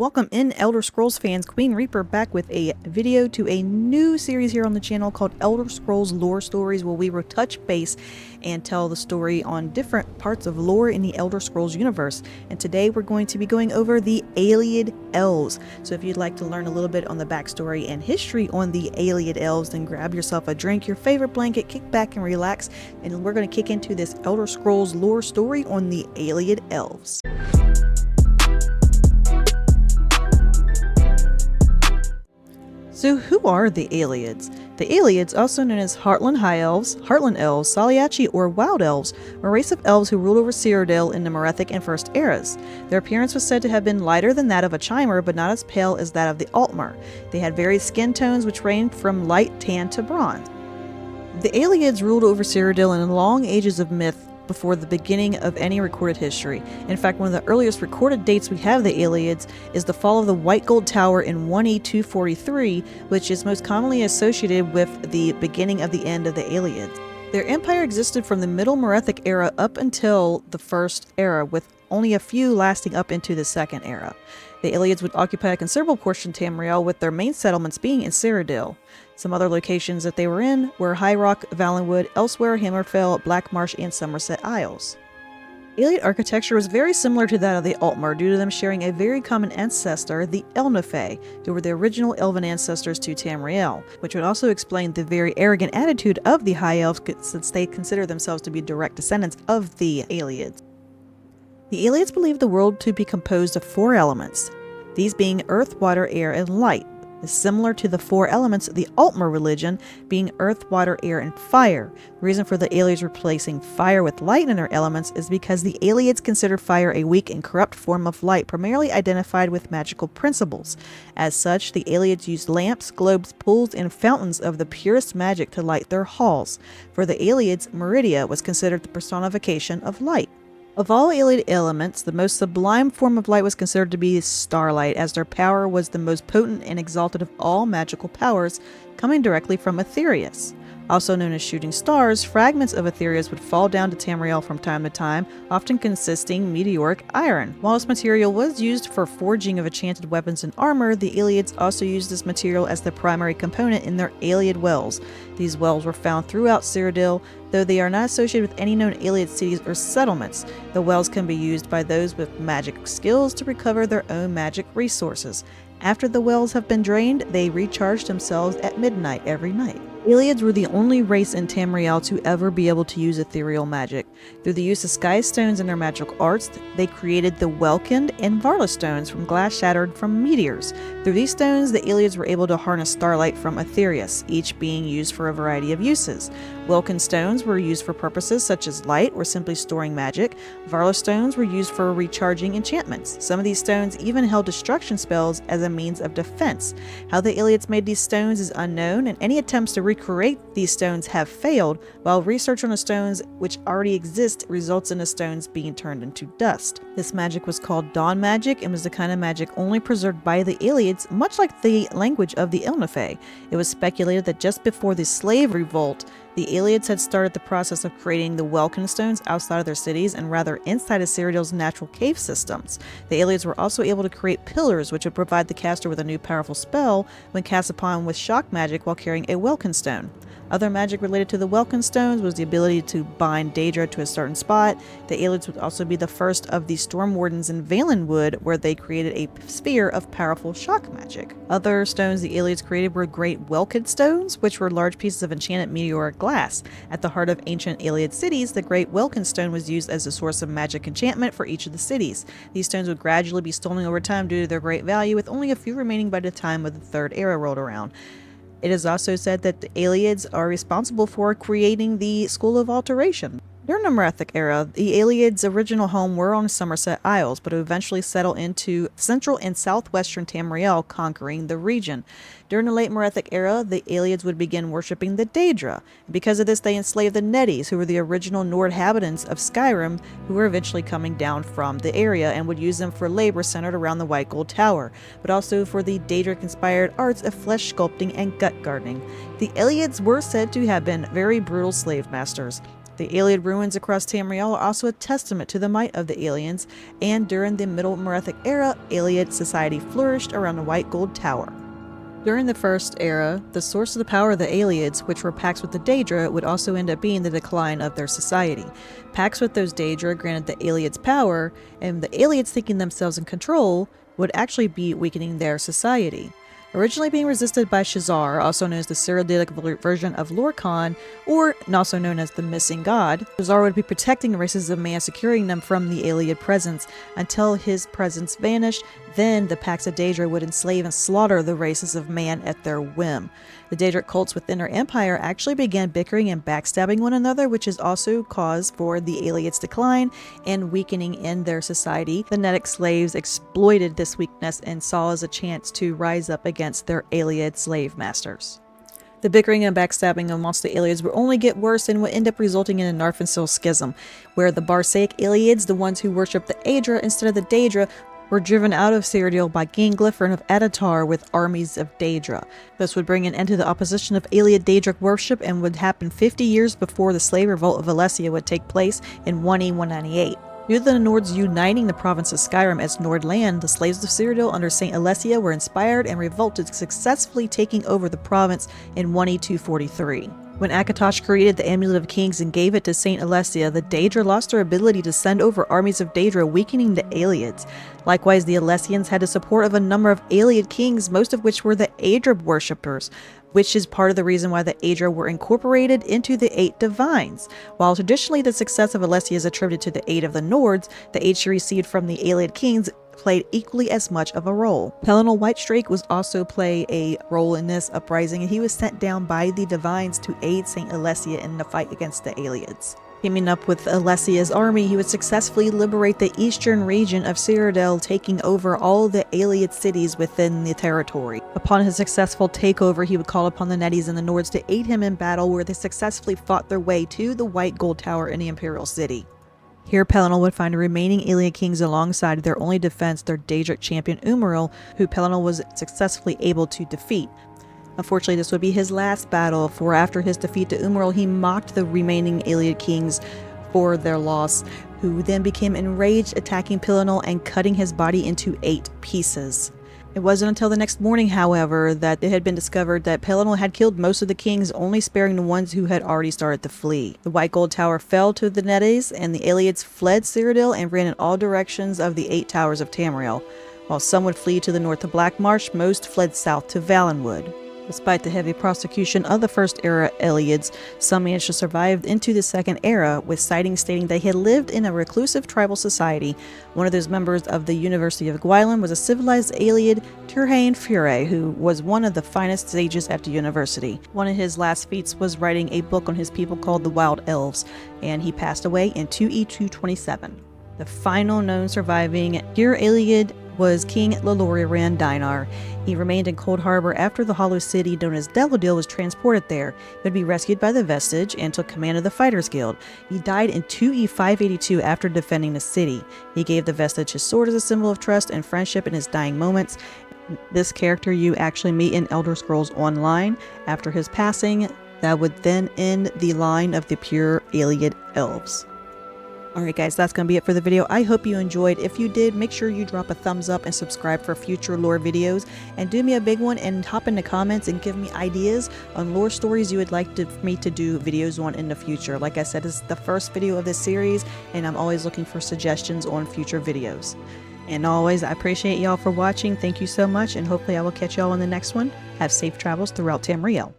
Welcome in, Elder Scrolls fans. Queen Reaper back with a video to a new series here on the channel called Elder Scrolls Lore Stories, where we will touch base and tell the story on different parts of lore in the Elder Scrolls universe. And today we're going to be going over the Ayleid Elves. So if you'd like to learn a little bit on the backstory and history on the Ayleid Elves, then grab yourself a drink, your favorite blanket, kick back and relax, and we're going to kick into this Elder Scrolls lore story on the Ayleid Elves. So who are the Ayleids? The Ayleids, also known as Heartland High Elves, Heartland Elves, Saliachi, or Wild Elves, are a race of elves who ruled over Cyrodiil in the Merethic and First Eras. Their appearance was said to have been lighter than that of a Chimer, but not as pale as that of the Altmer. They had varied skin tones which ranged from light tan to bronze. The Ayleids ruled over Cyrodiil in the long ages of myth before the beginning of any recorded history. In fact, one of the earliest recorded dates we have of the Ayleids is the fall of the White Gold Tower in 1E243, which is most commonly associated with the beginning of the end of the Ayleids. Their empire existed from the Middle Merethic era up until the First Era, with only a few lasting up into the Second Era. The Ayleids would occupy a considerable portion of Tamriel, with their main settlements being in Cyrodiil. Some other locations that they were in were High Rock, Valenwood, Elsewhere, Hammerfell, Black Marsh, and Somerset Isles. Ayleid architecture was very similar to that of the Altmer, due to them sharing a very common ancestor, the Elnefae, who were the original elven ancestors to Tamriel, which would also explain the very arrogant attitude of the High Elves, since they consider themselves to be direct descendants of the Ayleids. The Ayleids believed the world to be composed of four elements, these being earth, water, air, and light. Is similar to the four elements of the Altmer religion being earth, water, air, and fire. The reason for the Ayleids replacing fire with light in their elements is because the Ayleids considered fire a weak and corrupt form of light, primarily identified with magical principles. As such, the Ayleids used lamps, globes, pools, and fountains of the purest magic to light their halls. For the Ayleids, Meridia was considered the personification of light. Of all Ayleid elements, the most sublime form of light was considered to be starlight, as their power was the most potent and exalted of all magical powers, coming directly from Aetherius. Also known as shooting stars, fragments of Aetherius would fall down to Tamriel from time to time, often consisting meteoric iron. While this material was used for forging of enchanted weapons and armor, the Ayleids also used this material as the primary component in their Ayleid wells. These wells were found throughout Cyrodiil, though they are not associated with any known Ayleid cities or settlements. The wells can be used by those with magic skills to recover their own magic resources. After the wells have been drained, they recharge themselves at midnight every night. Ayleids were the only race in Tamriel to ever be able to use ethereal magic. Through the use of sky stones in their magical arts, they created the Welkind and Varla stones from glass shattered from meteors. Through these stones, the Ayleids were able to harness starlight from Aetherius, each being used for a variety of uses. Welkind stones were used for purposes such as light or simply storing magic. Varla stones were used for recharging enchantments. Some of these stones even held destruction spells as a means of defense. How the Ayleids made these stones is unknown, and any attempts to recreate these stones have failed, while research on the stones which already exist results in the stones being turned into dust. This magic was called dawn magic and was the kind of magic only preserved by the Ayleids, much like the language of the Elnefae. It was speculated that just before the slave revolt, the Ayleids had started the process of creating the Welkind stones outside of their cities and rather inside of Cyrodiil's natural cave systems. The Ayleids were also able to create pillars, which would provide the caster with a new powerful spell when cast upon with shock magic while carrying a Welkind stone. Other magic related to the Welkind stones was the ability to bind Daedra to a certain spot. The Ayleids would also be the first of the Storm Wardens in Valenwood, where they created a sphere of powerful shock magic. Other stones the Ayleids created were great Welkind stones, which were large pieces of enchanted meteoric glass. At the heart of ancient Ayleid cities, the great Welkind stone was used as a source of magic enchantment for each of the cities. These stones would gradually be stolen over time due to their great value, with only a few remaining by the time of the Third Era rolled around. It is also said that the Ayleids are responsible for creating the School of Alteration. During the Merethic era, the Ayleids' original home were on Somerset Isles, but eventually settled into central and southwestern Tamriel, conquering the region. During the late Merethic era, the Ayleids would begin worshipping the Daedra. Because of this, they enslaved the Netties, who were the original Nord inhabitants of Skyrim, who were eventually coming down from the area, and would use them for labor centered around the White Gold Tower, but also for the Daedric-inspired arts of flesh sculpting and gut gardening. The Ayleids were said to have been very brutal slave masters. The Ayleid ruins across Tamriel are also a testament to the might of the aliens, and during the Middle Merethic era, Ayleid society flourished around the White Gold Tower. During the First Era, the source of the power of the Ayleids, which were pacts with the Daedra, would also end up being the decline of their society. Pacts with those Daedra granted the Ayleids power, and the Ayleids thinking themselves in control would actually be weakening their society. Originally being resisted by Shazar, also known as the Cyrodiilic version of Lorkhan, or also known as the Missing God, Shazar would be protecting the races of man, securing them from the Ayleid presence until his presence vanished. Then the Pax of Daedra would enslave and slaughter the races of man at their whim. The Daedric cults within their empire actually began bickering and backstabbing one another, which is also cause for the Ayleids' decline and weakening in their society. The Netic slaves exploited this weakness and saw as a chance to rise up against their Ayleid slave masters. The bickering and backstabbing amongst the Ayleids would only get worse and would end up resulting in a Narfensil schism, where the Barsaic Ayleids, the ones who worshipped the Aedra instead of the Daedra, were driven out of Cyrodiil by Ganglyphern of Adatar with armies of Daedra. This would bring an end to the opposition of Ayleid Daedric worship and would happen 50 years before the slave revolt of Alessia would take place in 1E198. Due to the Nords uniting the province of Skyrim as Nordland, the slaves of Cyrodiil under Saint Alessia were inspired and revolted, successfully taking over the province in 1E243. When Akatosh created the Amulet of Kings and gave it to Saint Alessia, the Daedra lost their ability to send over armies of Daedra, weakening the Ayleids. Likewise, the Alessians had the support of a number of Ayleid kings, most of which were the Aedra worshippers, which is part of the reason why the Aedra were incorporated into the Eight Divines. While traditionally the success of Alessia is attributed to the aid of the Nords, the aid she received from the Ayleid kings played equally as much of a role. Pelennor Whitestrake was also play a role in this uprising, and he was sent down by the Divines to aid Saint Alessia in the fight against the Ayleids. Teaming up with Alessia's army, he would successfully liberate the eastern region of Cyrodiil, taking over all the Ayleid cities within the territory. Upon his successful takeover, he would call upon the Netties and the Nords to aid him in battle, where they successfully fought their way to the White Gold Tower in the Imperial City. Here Pelennor would find the remaining Ayleid kings alongside their only defense, their Daedric champion Umaril, who Pelennor was successfully able to defeat. Unfortunately, this would be his last battle, for after his defeat to Umaril, he mocked the remaining Ayleid kings for their loss, who then became enraged, attacking Pelennor and cutting his body into 8 pieces. It wasn't until the next morning, however, that it had been discovered that Pelennor had killed most of the kings, only sparing the ones who had already started to flee. The White Gold Tower fell to the Netties, and the Ayleids fled Cyrodiil and ran in all directions of the 8 towers of Tamriel. While some would flee to the north of Black Marsh, most fled south to Valenwood. Despite the heavy prosecution of the First Era Ayleids, some managed to survive into the Second Era, with sightings stating they had lived in a reclusive tribal society. One of those members of the University of Gwylem was a civilized Ayleid, Turhain Fure, who was one of the finest sages at the university. One of his last feats was writing a book on his people called the Ayleid Elves, and he passed away in 2E227. The final known surviving pure Ayleid was King Leloriran Dinar. He remained in Cold Harbor after the Hollow City known as Deladil was transported there. He would be rescued by the Vestige and took command of the Fighters Guild. He died in 2E582 after defending the city. He gave the Vestige his sword as a symbol of trust and friendship in his dying moments. This character you actually meet in Elder Scrolls Online. After his passing, that would then end the line of the pure Ayleid Elves. Alright guys, that's going to be it for the video. I hope you enjoyed. If you did, make sure you drop a thumbs up and subscribe for future lore videos. And do me a big one and hop in the comments and give me ideas on lore stories you would like me to do videos on in the future. Like I said, this is the first video of this series, and I'm always looking for suggestions on future videos. And always, I appreciate y'all for watching. Thank you so much, and hopefully I will catch y'all on the next one. Have safe travels throughout Tamriel.